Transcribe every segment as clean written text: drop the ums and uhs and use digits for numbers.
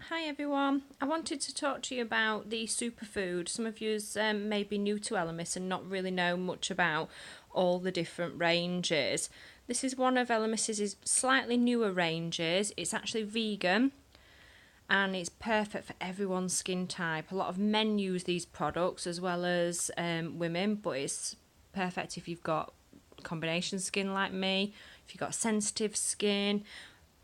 Hi everyone, I wanted to talk to you about the superfood. Some of you may be new to Elemis and not really know much about all the different ranges. This is one of Elemis's slightly newer ranges. It's actually vegan and it's perfect for everyone's skin type. A lot of men use these products as well as women, but it's perfect if you've got combination skin like me, if you've got sensitive skin,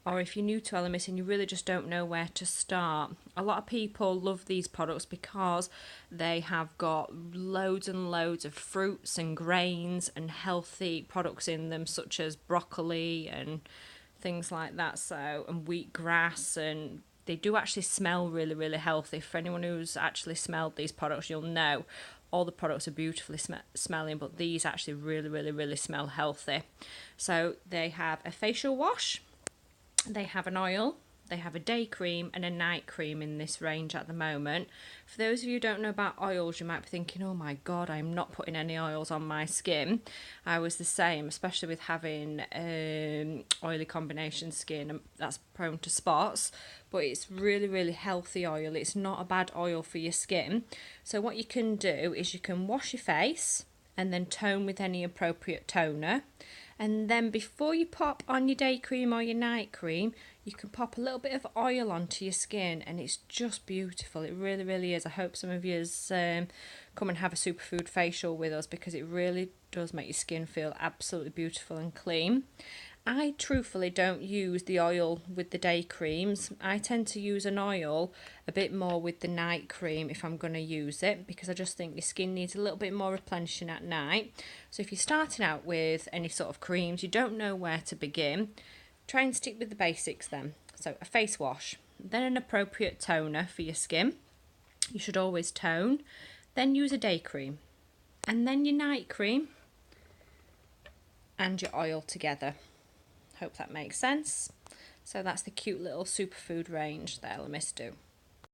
or if you're new to Elemis and you really just don't know where to start. A lot of people love these products because they have got loads and loads of fruits and grains and healthy products in them, such as broccoli and things like that, and wheatgrass, and they do actually smell really, really healthy. For anyone who's actually smelled these products, you'll know all the products are beautifully smelling, but these actually really, really, really smell healthy. So they have a facial wash, they have an oil, they have a day cream and a night cream in this range at the moment. For those of you who don't know about oils, you might be thinking, oh my god, I'm not putting any oils on my skin. I was the same, especially with having oily combination skin that's prone to spots, but it's really, really healthy oil. It's not a bad oil for your skin. So what you can do is you can wash your face and then tone with any appropriate toner. And then before you pop on your day cream or your night cream, you can pop a little bit of oil onto your skin and it's just beautiful. It really, really is. I hope some of you come and have a superfood facial with us because it really does make your skin feel absolutely beautiful and clean. I truthfully don't use the oil with the day creams. I tend to use an oil a bit more with the night cream if I'm going to use it, because I just think your skin needs a little bit more replenishing at night. So if you're starting out with any sort of creams, you don't know where to begin, try and stick with the basics then. So a face wash, then an appropriate toner for your skin. You should always tone, then use a day cream, and then your night cream and your oil together. Hope that makes sense. So that's the cute little superfood range that Elemis do.